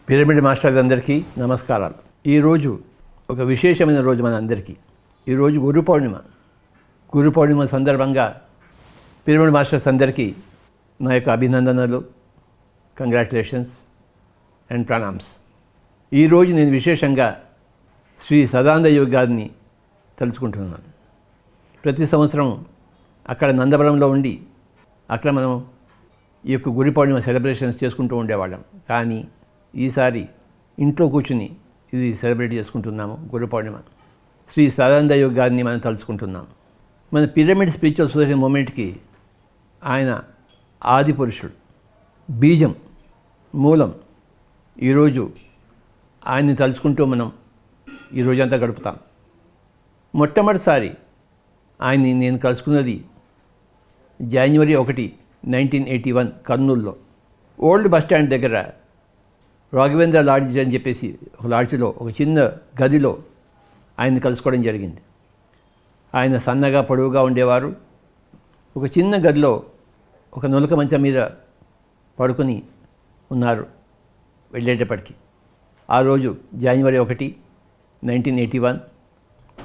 Pyramid మాస్టర్లందరికీ నమస్కారాలు. ఈరోజు ఒక విశేషమైన రోజు మన అందరికీ. ఈరోజు గురు పౌర్ణిమ. గురు పౌర్ణిమ సందర్భంగా పిరమిడ్ మాస్టర్స్ అందరికీ నా యొక్క అభినందనలు, కంగ్రాచులేషన్స్ అండ్ ప్రణామ్స్. ఈరోజు నేను విశేషంగా శ్రీ సదానంద యోగి గారిని తలుచుకుంటున్నాను. ప్రతి సంవత్సరం అక్కడ నందవరంలో ఉండి అక్కడ మనం ఈ యొక్క గురు పౌర్ణిమ సెలబ్రేషన్స్ చేసుకుంటూ ఉండేవాళ్ళం. కానీ ఈసారి ఇంట్లో కూర్చుని ఇది సెలబ్రేట్ చేసుకుంటున్నాము. గురు పౌర్ణిమ శ్రీ సదానంద యోగి గారిని మనం తలుచుకుంటున్నాము. మన పిరమిడ్ స్పిరిచువల్ సొసైటీ మూమెంట్కి ఆయన ఆది పురుషుడు, బీజం, మూలం. ఈరోజు ఆయన్ని తలుచుకుంటూ మనం ఈ రోజంతా గడుపుతాం. మొట్టమొదటిసారి ఆయన్ని నేను కలుసుకున్నది జనవరి 1, 1981 కర్నూలులో ఓల్డ్ బస్ స్టాండ్ దగ్గర రాఘవేంద్ర లాడ్జ్ అని చెప్పేసి ఒక లాడ్జ్లో ఒక చిన్న గదిలో ఆయన్ని కలుసుకోవడం జరిగింది. ఆయన సన్నగా పొడవుగా ఉండేవారు. ఒక చిన్న గదిలో ఒక నులక మంచం మీద పడుకొని ఉన్నారు వెళ్ళేటప్పటికి. ఆ రోజు జనవరి 1, 1981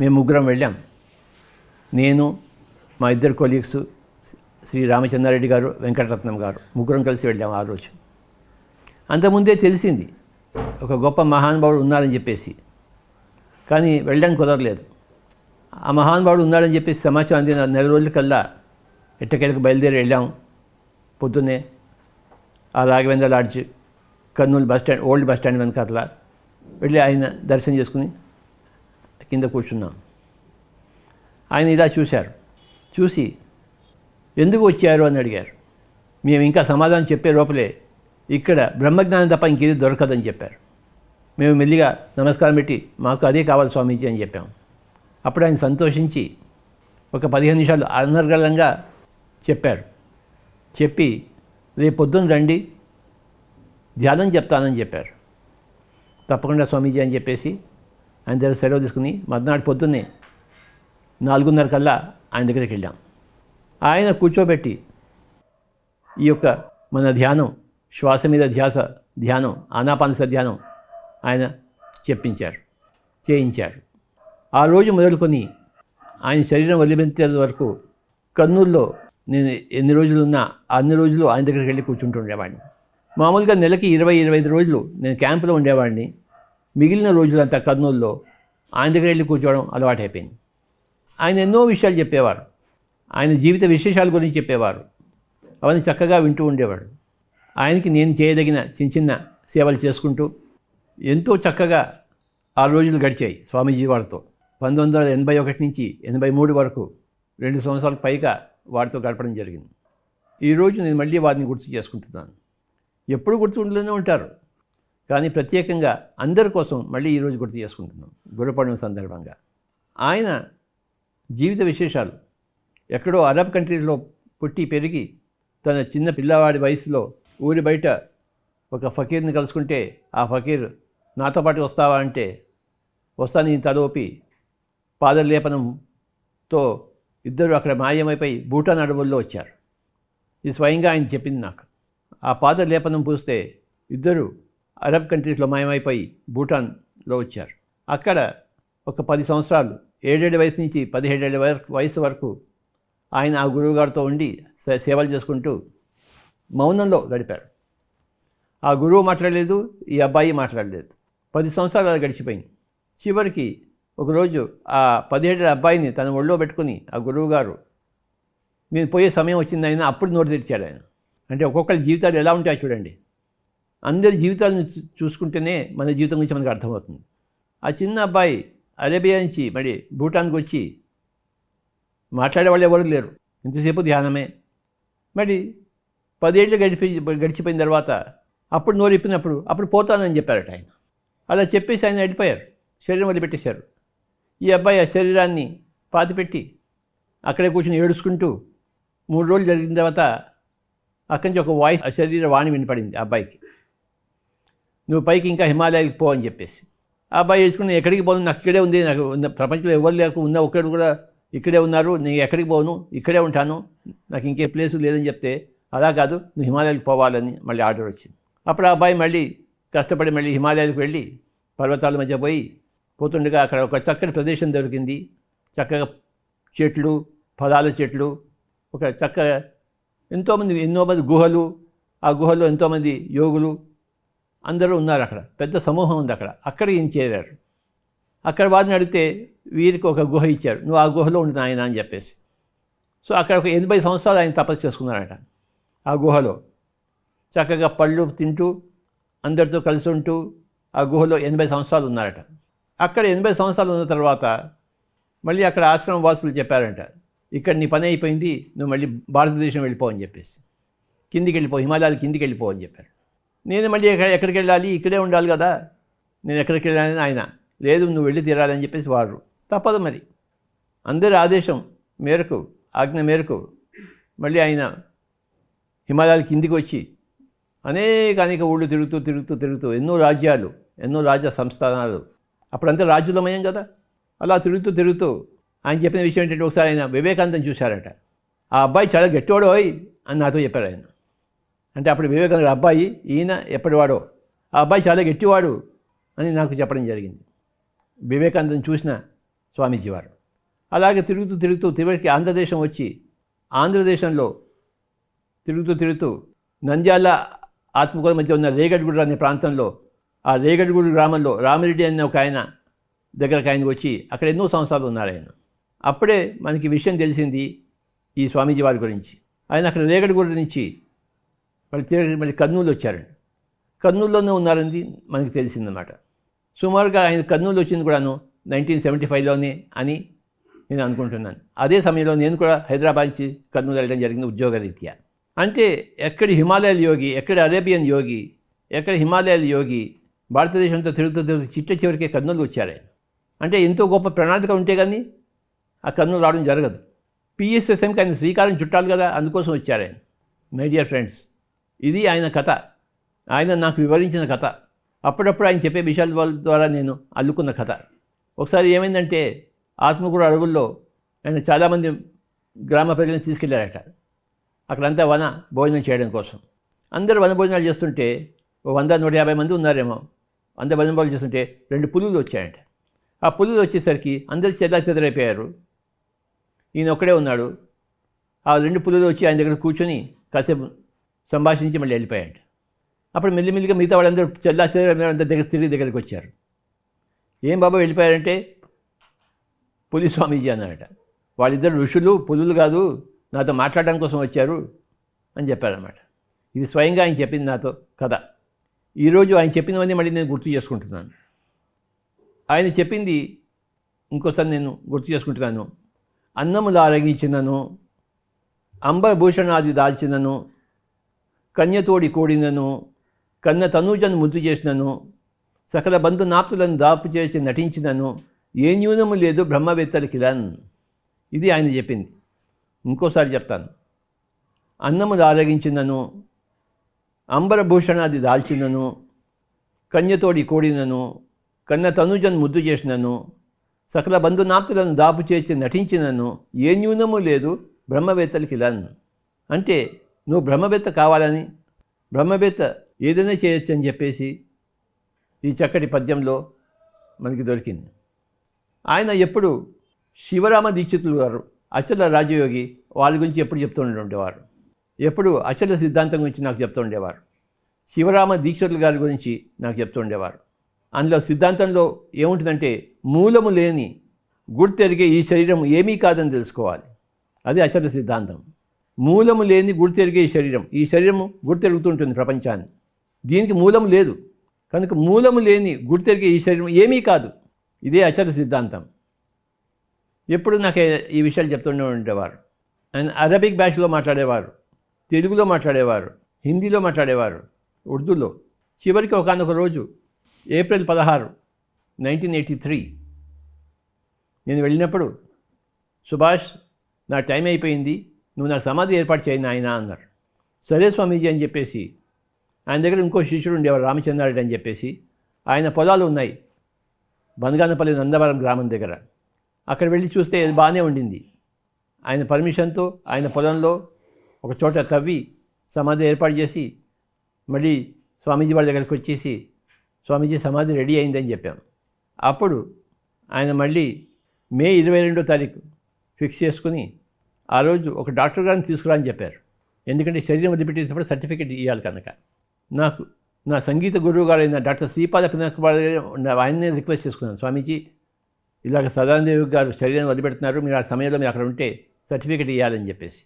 మేము ముగ్గురం వెళ్ళాం. నేను, మా ఇద్దరు కొలీగ్స్ శ్రీ రామచంద్రారెడ్డి గారు, వెంకటరత్నం గారు, ముగ్గురం కలిసి వెళ్ళాం ఆ రోజు. అంతకుముందే తెలిసింది ఒక గొప్ప మహానుభావుడు ఉన్నారని చెప్పేసి, కానీ వెళ్ళడానికి కుదరలేదు. ఆ మహానుభావుడు ఉన్నాడని చెప్పేసి సమాచారం అందిన నెల రోజులకల్లా ఎట్టకేలకు బయలుదేరి వెళ్ళాం. పొద్దున్నే ఆ Raghavendra lodge Kurnool bus stand, old bus stand వెనకాల వెళ్ళి ఆయన దర్శనం చేసుకుని కింద కూర్చున్నాం. ఆయన ఇలా చూశారు. చూసి ఎందుకు వచ్చారు అని అడిగారు. మేము ఇంకా సమాధానం చెప్పే లోపలే ఇక్కడ బ్రహ్మజ్ఞానం తప్ప ఇంకేది దొరకదని చెప్పారు. మేము మెల్లిగా నమస్కారం పెట్టి మాకు అదే కావాలి స్వామీజీ అని చెప్పాం. అప్పుడు ఆయన సంతోషించి ఒక 15 నిమిషాలు అనర్గళంగా చెప్పారు. చెప్పి రేపు పొద్దున్న రండి, ధ్యానం చెప్తానని చెప్పారు. తప్పకుండా స్వామీజీ అని చెప్పేసి ఆయన దగ్గర సెలవు తీసుకుని మర్నాడు పొద్దున్నే 4:30 కల్లా ఆయన దగ్గరికి వెళ్ళాం. ఆయన కూర్చోబెట్టి ఈ యొక్క మన ధ్యానం, శ్వాస మీద ధ్యాస ధ్యానం, ఆనాపానసతి ధ్యానం ఆయన చేయించారు. ఆ రోజు మొదలుకొని ఆయన శరీరం వదిలిపెట్టే వరకు కర్నూలులో నేను ఎన్ని రోజులు ఉన్నా అన్ని రోజులు ఆయన దగ్గరికి వెళ్ళి కూర్చుంటుండేవాడిని. మామూలుగా నెలకి 20-25 రోజులు నేను క్యాంపులో ఉండేవాడిని. మిగిలిన రోజులంతా కర్నూలులో ఆయన దగ్గర వెళ్ళి కూర్చోవడం అలవాటైపోయింది. ఆయన ఎన్నో విషయాలు చెప్పేవారు. ఆయన జీవిత విశేషాల గురించి చెప్పేవారు. అవన్నీ చక్కగా వింటూ ఉండేవాడు. ఆయనకి నేను చేయదగిన చిన్న చిన్న సేవలు చేసుకుంటూ ఎంతో చక్కగా ఆ రోజులు గడిచాయి స్వామీజీ వారితో. 1981 నుంచి 83 వరకు 2 సంవత్సరాలకు పైగా వారితో గడపడం జరిగింది. ఈరోజు నేను మళ్ళీ వారిని గుర్తు చేసుకుంటున్నాను. ఎప్పుడు గుర్తుంటూనే ఉంటారు, కానీ ప్రత్యేకంగా అందరి కోసం మళ్ళీ ఈరోజు గుర్తు చేసుకుంటున్నాం గురు పౌర్ణిమ సందర్భంగా. ఆయన జీవిత విశేషాలు, ఎక్కడో అరబ్ కంట్రీస్లో పుట్టి పెరిగి తన చిన్న పిల్లవాడి వయసులో ఊరి బయట ఒక ఫకీర్ని కలుసుకుంటే ఆ ఫకీర్ నాతో పాటు వస్తావా అంటే వస్తాను ఈ తలోపి పాదలేపనంతో ఇద్దరు అక్కడ మాయమైపోయి భూటాన్ అడవుల్లో వచ్చారు. ఇది స్వయంగా ఆయన చెప్పింది నాకు. ఆ పాదలేపనం పూస్తే ఇద్దరు అరబ్ కంట్రీస్లో మాయమైపోయి భూటాన్లో వచ్చారు. అక్కడ ఒక 10 సంవత్సరాలు, 7 వయసు నుంచి 17 వయసు వరకు ఆయన ఆ గురువుగారితో ఉండి సేవలు చేసుకుంటూ మౌనంలో గడిపారు. ఆ గురువు మాట్లాడలేదు, ఈ అబ్బాయి మాట్లాడలేదు. 10 సంవత్సరాలు అలా గడిచిపోయింది. చివరికి ఒకరోజు ఆ 17 అబ్బాయిని తన ఒళ్ళో పెట్టుకుని ఆ గురువుగారు నేను పోయే సమయం వచ్చింది ఆయన అప్పుడు నోరు తెరిచాడు ఆయన. అంటే ఒక్కొక్కరి జీవితాలు ఎలా ఉంటాయో చూడండి. అందరి జీవితాలను చూసుకుంటేనే మన జీవితం గురించి మనకు అర్థమవుతుంది. ఆ చిన్న అబ్బాయి అరేబియా నుంచి మరి భూటాన్కి వచ్చి మాట్లాడే వాళ్ళు ఎవరు లేరు, ఇంతసేపు ధ్యానమే. మరి 10 ఏళ్ళు గడిచిపోయిన తర్వాత అప్పుడు నోరు ఇప్పినప్పుడు అప్పుడు పోతానని చెప్పారట ఆయన. అలా చెప్పేసి ఆయన వెళ్ళిపోయారు, శరీరం వదిలిపెట్టేశారు. ఈ అబ్బాయి ఆ శరీరాన్ని పాతిపెట్టి అక్కడే కూర్చొని ఏడుచుకుంటూ 3 రోజులు జరిగిన తర్వాత అక్కడి నుంచి ఒక వాయిస్, ఆ శరీర వాణి వినపడింది ఆ అబ్బాయికి. నువ్వు పైకి ఇంకా హిమాలయాలకు పో అని చెప్పేసి. ఆ అబ్బాయి ఏడ్చుకుని ఎక్కడికి పోను, నాకు ఇక్కడే ఉంది, నాకు ప్రపంచంలో ఎవరు లేక ఉన్న ఒక్కడు కూడా ఇక్కడే ఉన్నారు, నేను ఎక్కడికి పోను, ఇక్కడే ఉంటాను, నాకు ఇంకే ప్లేసు లేదని చెప్తే అలా కాదు నువ్వు హిమాలయాలకు పోవాలని మళ్ళీ ఆర్డర్ వచ్చింది. అప్పుడు ఆ అబ్బాయి మళ్ళీ కష్టపడి మళ్ళీ హిమాలయాలకు వెళ్ళి పర్వతాల మధ్య పోతుండగా అక్కడ ఒక చక్కటి ప్రదేశం దొరికింది. చక్కగా చెట్లు, ఫలాల చెట్లు, ఒక చక్కగా ఎన్నో మంది గుహలు, ఆ గుహల్లో ఎంతోమంది యోగులు అందరూ ఉన్నారు. అక్కడ పెద్ద సమూహం ఉంది. అక్కడికి ఈయన చేరారు. అక్కడ వారిని అడిగితే వీరికి ఒక గుహ ఇచ్చారు. నువ్వు ఆ గుహలో ఉండు నాయన అని చెప్పేసి. సో అక్కడ ఒక 80 సంవత్సరాలు ఆయన తపస్సు చేసుకున్నారట. ఆ గుహలో చక్కగా పళ్ళు తింటూ అందరితో కలిసి ఉంటూ ఆ గుహలో 80 సంవత్సరాలు ఉన్నారట. అక్కడ 80 సంవత్సరాలు ఉన్న తర్వాత మళ్ళీ అక్కడ ఆశ్రమ వాసులు చెప్పారంట, ఇక్కడ నీ పని అయిపోయింది, నువ్వు మళ్ళీ భారతదేశం వెళ్ళిపో అని చెప్పేసి, కిందికి వెళ్ళిపో, హిమాలయాలు కిందికి వెళ్ళిపో అని చెప్పారు. నేను మళ్ళీ ఎక్కడికి వెళ్ళాలి, ఇక్కడే ఉండాలి కదా, నేను ఎక్కడికి వెళ్ళాలని ఆయన, లేదు నువ్వు వెళ్ళి తీరాలని చెప్పేసి వారు. తప్పదు మరి, అందరి ఆదేశం మేరకు, ఆజ్ఞ మేరకు మళ్ళీ ఆయన హిమాలయాల కిందికి వచ్చి అనేక ఊళ్ళు తిరుగుతూ ఎన్నో రాజ్యాలు, ఎన్నో రాజ్య సంస్థానాలు, అప్పుడంతా రాజ్యులమయం కదా, అలా తిరుగుతూ ఆయన చెప్పిన విషయం ఏంటంటే, ఒకసారి ఆయన వివేకానందం చూశారట. ఆ అబ్బాయి చాలా గట్టివాడు ఓయ్ అని నాతో చెప్పారు ఆయన. అంటే అప్పుడు వివేకానంద అబ్బాయి, ఈయన ఎప్పటివాడో, ఆ అబ్బాయి చాలా గట్టివాడు అని నాకు చెప్పడం జరిగింది వివేకానందం చూసిన స్వామీజీ వారు. అలాగే తిరుగుతూ చివరికి ఆంధ్రదేశం వచ్చి, ఆంధ్రదేశంలో తిరుగుతూ నంద్యాల ఆత్మకూరు మధ్య ఉన్న రేగడిగూడ అనే ప్రాంతంలో, ఆ రేగడిగూడ గ్రామంలో రామిరెడ్డి అనే ఒక ఆయన దగ్గరకు ఆయనకు వచ్చి అక్కడ ఎన్నో సంవత్సరాలు ఉన్నారు ఆయన. అప్పుడే మనకి విషయం తెలిసింది ఈ స్వామీజీ వారి గురించి. ఆయన అక్కడ రేగడిగూడ నుంచి మళ్ళీ కర్నూలు వచ్చారండి. కర్నూలులోనే ఉన్నారని మనకి తెలిసిందన్నమాట. సుమారుగా ఆయన కర్నూలు వచ్చింది కూడాను 1975లోనే అని నేను అనుకుంటున్నాను. అదే సమయంలో నేను కూడా హైదరాబాద్ నుంచి కర్నూలు వెళ్ళడం జరిగింది ఉద్యోగరీత్యా. అంటే ఎక్కడి హిమాలయాల యోగి, ఎక్కడి అరేబియన్ యోగి, ఎక్కడ హిమాలయాల యోగి భారతదేశంతో తిరుగుతూ చివరికే కర్నూలు వచ్చారు. అంటే ఎంతో గొప్ప ప్రణాళిక ఉంటే కానీ ఆ కర్నూలు రావడం జరగదు. పిఎస్ఎస్ఎంకి ఆయన శ్రీకారం చుట్టాలి కదా, అందుకోసం వచ్చారు ఆయన. మై డియర్ ఫ్రెండ్స్, ఇది ఆయన కథ, ఆయన నాకు వివరించిన కథ, అప్పుడప్పుడు ఆయన చెప్పే విషయాల ద్వారా నేను అల్లుకున్న కథ. ఒకసారి ఏమైందంటే, ఆత్మకూరు అడవుల్లో ఆయన చాలామంది గ్రామ ప్రజలను తీసుకెళ్లారట. అక్కడంతా వన భోజనం చేయడం కోసం. అందరూ వన భోజనాలు చేస్తుంటే 100-150 మంది ఉన్నారేమో. వన భోజనాలు చేస్తుంటే 2 పులులు వచ్చాయంట. ఆ పులులు వచ్చేసరికి అందరూ చెదరైపోయారు. ఈయన ఒక్కడే ఉన్నాడు. ఆ 2 పులులు వచ్చి ఆయన దగ్గర కూర్చొని కాసేపు సంభాషించి మళ్ళీ వెళ్ళిపోయాయంట. అప్పుడు మెల్లిమెల్లిగా మిగతా వాళ్ళందరూ చెదరైపోయారు, దగ్గరికి వచ్చారు. ఏం బాబా వెళ్ళిపోయారంటే, పులి స్వామీజీ అన్నారట. వాళ్ళిద్దరు ఋషులు, పులులు కాదు, నాతో మాట్లాడడం కోసం వచ్చారు అని చెప్పారన్నమాట. ఇది స్వయంగా ఆయన చెప్పింది నాతో కథ. ఈరోజు ఆయన చెప్పినవన్నీ మళ్ళీ నేను గుర్తు చేసుకుంటున్నాను. ఆయన చెప్పింది ఇంకోసారి నేను గుర్తు చేసుకుంటున్నాను. అన్నములు ఆరగించినను, అంబభూషణాది దాల్చినను, కన్యతోడి కూడినను, కన్న తనూజను ముద్దు చేసినను, సకల బంధు నాప్తులను దాపు చేసి నటించినను, ఏ న్యూనము లేదు బ్రహ్మవేత్తలకిలన్. ఇది ఆయన చెప్పింది. ఇంకోసారి చెప్తాను. అన్నములు ఆరగించినను, అంబరభూషణాది దాల్చినను, కన్యతోడి కూడినను, కన్న తనుజను ముద్దు చేసినను, సకల బంధునాప్తులను దాపు చేసి నటించినను, ఏ న్యూనము లేదు బ్రహ్మవేత్తలకిలన్. అంటే నువ్వు బ్రహ్మవేత్త కావాలని, బ్రహ్మవేత్త ఏదైనా చేయొచ్చు అని చెప్పేసి ఈ చక్కటి పద్యంలో మనకి దొరికింది. ఆయన ఎప్పుడు శివరామ దీక్షితులు గారు, అచల రాజయోగి, వాళ్ళ గురించి ఎప్పుడు చెప్తూ ఉండేవారు. ఎప్పుడు అచల సిద్ధాంతం గురించి నాకు చెప్తూ ఉండేవారు. శివరామ దీక్షితుల గారి గురించి నాకు చెప్తూ ఉండేవారు. అందులో సిద్ధాంతంలో ఏముంటుందంటే, మూలము లేని గుర్తెరిగే ఈ శరీరం ఏమీ కాదని తెలుసుకోవాలి. అది అచల సిద్ధాంతం. మూలము లేని గుర్తెరిగే ఈ శరీరము గుర్తెరుగుతుంటుంది ప్రపంచాన్ని. దీనికి మూలం లేదు కనుక మూలము లేని గుర్తెరిగే ఈ శరీరం ఏమీ కాదు. ఇదే అచల సిద్ధాంతం. ఎప్పుడు నాకు ఈ విషయాలు చెప్తూనే ఉండేవారు. ఆయన అరబిక్ భాషలో మాట్లాడేవారు, తెలుగులో మాట్లాడేవారు, హిందీలో మాట్లాడేవారు, ఉర్దూలో. చివరికి ఒకానొక రోజు ఏప్రిల్ 16, 1983 నేను వెళ్ళినప్పుడు, సుభాష్ నా టైం అయిపోయింది, నువ్వు నాకు సమాధి ఏర్పాటు చేయను ఆయన అన్నారు. సరే స్వామీజీ అని చెప్పేసి, ఆయన దగ్గర ఇంకో శిష్యుడు ఉండేవారు రామచంద్రారెడ్డి అని చెప్పేసి. ఆయన పొలాలు ఉన్నాయి బనగానపల్లి నందవరం గ్రామం దగ్గర. అక్కడ వెళ్ళి చూస్తే అది బాగానే ఉండింది. ఆయన పర్మిషన్తో ఆయన పొలంలో ఒక చోట తవ్వి సమాధి ఏర్పాటు చేసి మళ్ళీ స్వామీజీ వాళ్ళ దగ్గరికి వచ్చేసి స్వామీజీ సమాధి రెడీ అయిందని చెప్పాం. అప్పుడు ఆయన మళ్ళీ మే 22వ తారీఖు ఫిక్స్ చేసుకుని ఆ రోజు ఒక డాక్టర్ గారిని తీసుకురా అని చెప్పారు. ఎందుకంటే శరీరం వదిలిపెట్టేటప్పుడు సర్టిఫికేట్ ఇవ్వాలి కనుక. నాకు నా సంగీత గురువు గారైన డాక్టర్ శ్రీపాద పినకపాడ ఆయన్నే రిక్వెస్ట్ చేసుకున్నాను, స్వామీజీ ఇలాగ సదానందేవి గారు శరీరం వదిలిపెడుతున్నారు, మీరు ఆ సమయంలో మీరు అక్కడ ఉంటే సర్టిఫికేట్ ఇవ్వాలని చెప్పేసి.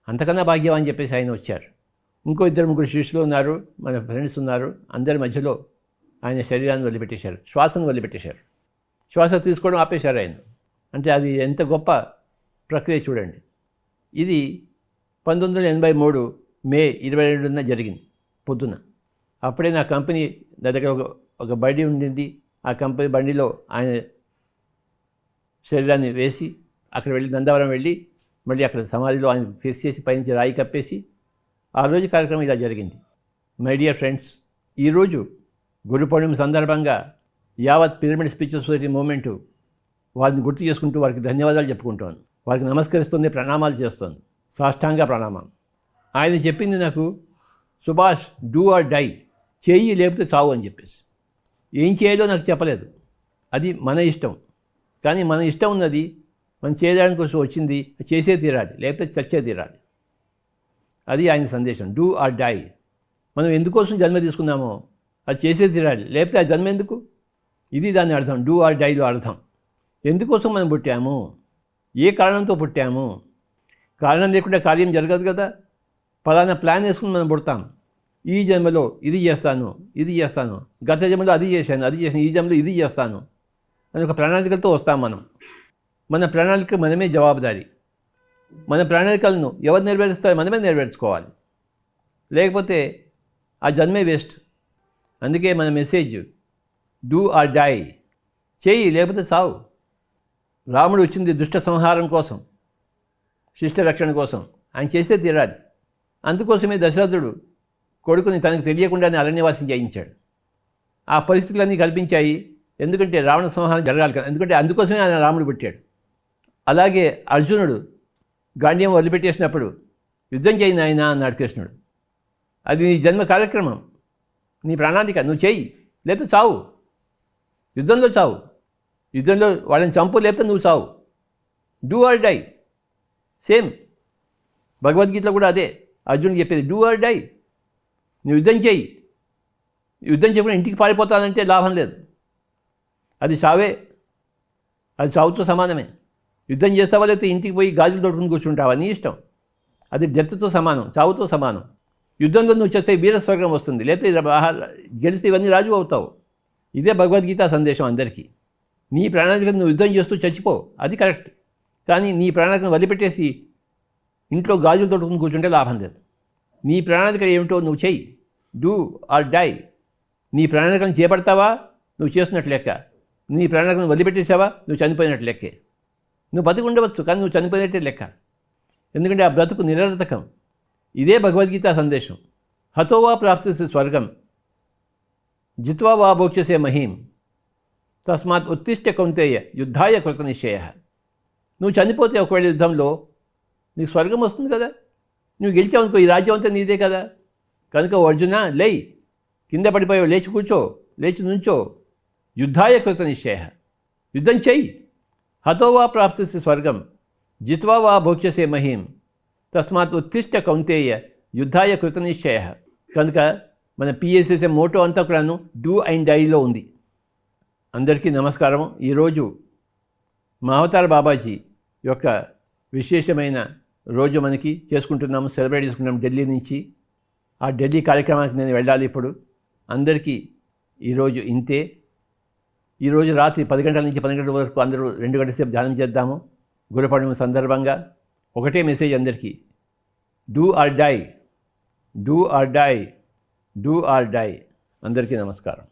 అంతకన్నా భాగ్యం అని చెప్పేసి ఆయన వచ్చారు. ఇంకో 2-3 శిష్యులు ఉన్నారు, మన ఫ్రెండ్స్ ఉన్నారు. అందరి మధ్యలో ఆయన శరీరాన్ని వదిలిపెట్టేశారు, శ్వాసను వదిలిపెట్టేశారు. శ్వాస తీసుకోవడం ఆపేశారు ఆయన. అంటే అది ఎంత గొప్ప ప్రక్రియ చూడండి. ఇది 1983 మే 22న జరిగింది పొద్దున. అప్పుడే నా కంపెనీ నా దగ్గర ఒక బండి ఉండింది. ఆ కంపెనీ బండిలో ఆయన శరీరాన్ని వేసి అక్కడ వెళ్ళి నందవరం వెళ్ళి మళ్ళీ అక్కడ సమాధిలో ఆయన ఫిక్స్ చేసి పైనుంచి రాయి కప్పేసి ఆ రోజు కార్యక్రమం ఇలా జరిగింది. మై డియర్ ఫ్రెండ్స్, ఈరోజు గురు పౌర్ణమి సందర్భంగా యావత్ పిరమిడ్ స్పిరిచువల్ సొసైటీ మూమెంటు వారిని గుర్తు చేసుకుంటూ వారికి ధన్యవాదాలు చెప్పుకుంటాను. వారికి నమస్కరిస్తుంది, ప్రణామాలు చేస్తాను, సాష్టాంగ ప్రణామం. ఆయన చెప్పింది నాకు, సుభాష్ డూ ఆర్ డై, చేయి లేకపోతే చావు అని చెప్పేసి. ఏం చేయాలో నాకు చెప్పలేదు, అది మన ఇష్టం. కానీ మన ఇష్టం ఉన్నది మనం చేయడానికి కోసం వచ్చింది చేసే తీరాలి, లేకపోతే చచ్చే తీరాలి. అది ఆయన సందేశం, డూ ఆర్ డై. మనం ఎందుకోసం జన్మ తీసుకున్నామో అది చేసే తీరాలి, లేకపోతే ఆ జన్మ ఎందుకు? ఇది దాని అర్థం, డూ ఆర్ డైలో అర్థం. ఎందుకోసం మనం పుట్టాము, ఏ కారణంతో పుట్టాము? కారణం లేకుండా కార్యం జరగదు కదా. ఫలానా ప్లాన్ వేసుకుని మనం పుడతాం. ఈ జన్మలో ఇది చేస్తాను, ఇది చేస్తాను, గత జన్మలో అది చేశాను, ఈ జన్మలో ఇది చేస్తాను అని ఒక ప్రణాళికలతో వస్తాం మనం. మన ప్రణాళిక మనమే జవాబుదారి. మన ప్రణాళికలను ఎవరు నెరవేరుస్తారో మనమే నెరవేర్చుకోవాలి, లేకపోతే ఆ జన్మే వేస్ట్. అందుకే మన మెసేజ్ డూ ఆర్ డై, చేయి లేకపోతే సావు. రాముడు వచ్చింది దుష్ట సంహారం కోసం, శిష్ట రక్షణ కోసం. ఆయన చేస్తే తీరాలి. అందుకోసమే దశరథుడు కొడుకుని తనకు తెలియకుండానే అరణ్యవాసం చేయించాడు. ఆ పరిస్థితులన్నీ కల్పించాయి, ఎందుకంటే రావణ సంహారం జరగాలి కదా. ఎందుకంటే అందుకోసమే ఆయన రాముడు పుట్టాడు. అలాగే అర్జునుడు గాండ్యం వదిలిపెట్టేసినప్పుడు యుద్ధం చేయి నాయనా అన్నాడు కృష్ణుడు. అది నీ జన్మ కార్యక్రమం, నీ ప్రణాళిక, నువ్వు చేయి లేకపోతే చావు. యుద్ధంలో చావు, యుద్ధంలో వాళ్ళని చంపు లేకపోతే నువ్వు చావు. Do or die. సేమ్ భగవద్గీతలో కూడా అదే అర్జునుడు చెప్పేది, డూ ఆర్ డై. నువ్వు యుద్ధం చేయి. యుద్ధం చేయకుండా ఇంటికి పారిపోతానంటే లాభం లేదు, అది చావే. అది చావుతో సమానమే. యుద్ధం చేస్తావా లేకపోతే ఇంటికి పోయి గాజులు తొడుకుని కూర్చుంటావా, నీ ఇష్టం. అది డెత్తో సమానం, చావుతో సమానం. యుద్ధంలో నువ్వు చేస్తే వీరస్వర్గం వస్తుంది, లేకపోతే గెలిస్తే ఇవన్నీ రాజు అవుతావు. ఇదే భగవద్గీత సందేశం అందరికీ. నీ ప్రణాళికను నువ్వు యుద్ధం చేస్తూ చచ్చిపో, అది కరెక్ట్. కానీ నీ ప్రణాళికను వదిలిపెట్టేసి ఇంట్లో గాజులు తొడుకుని కూర్చుంటే లాభం లేదు. నీ ప్రణాళిక ఏమిటో నువ్వు చెయ్యి, డూ ఆర్ డై. నీ ప్రణాళికను చేపడతావా, నువ్వు చేస్తున్నట్లు లెక్క. నీ ప్రణాళికను వదిలిపెట్టేసావా, నువ్వు చనిపోయినట్లు లెక్కే. నువ్వు బతికి ఉండవచ్చు, కానీ నువ్వు చనిపోయినట్టే లెక్క. ఎందుకంటే ఆ బ్రతుకు నిరర్థకం. ఇదే భగవద్గీత సందేశం. హతోవా ప్రాప్స్యసి స్వర్గం జిత్వా వా భోక్ష్యసే మహీం తస్మాత్ ఉత్తిష్ఠ కౌంతేయ యుద్ధాయ కృత నిశ్చయ. నువ్వు చనిపోతే ఒకవేళ యుద్ధంలో నీకు స్వర్గం వస్తుంది కదా. నువ్వు గెలిచావనుకో, ఈ రాజ్యం అంతా నీదే కదా. కనుక అర్జున లేయి, కింద పడిపోయావు, లేచి కూర్చో, లేచి నుంచో. యుద్ధాయ కృత నిశ్చయ, యుద్ధం చెయ్యి. హతోవా ప్రాప్స్యసి స్వర్గం జిత్వా వా భోక్ష్యసే మహీం తస్మాత్ ఉత్తిష్ఠ కౌంతేయ యుద్ధాయ కృత నిశ్చయ. కనుక మన పిఎస్ఎస్ఎం మోటో అంతా కూడాను డూ అండ్ డైలో ఉంది. అందరికీ నమస్కారం. ఈరోజు మా అవతార బాబాజీ యొక్క విశేషమైన రోజు మనకి చేసుకుంటున్నాము, సెలబ్రేట్ చేసుకుంటున్నాము ఢిల్లీ నుంచి. ఆ ఢిల్లీ కార్యక్రమానికి నేను వెళ్ళాలి ఇప్పుడు. అందరికీ ఈరోజు ఇంతే. ఈరోజు రాత్రి 10 గంటల నుంచి 12 గంటల వరకు అందరూ 2 గంటల సేపు ధ్యానం చేద్దాము గురు పౌర్ణమి సందర్భంగా. ఒకటే మెసేజ్ అందరికీ, do or die, do or die, do or die. అందరికీ నమస్కారం.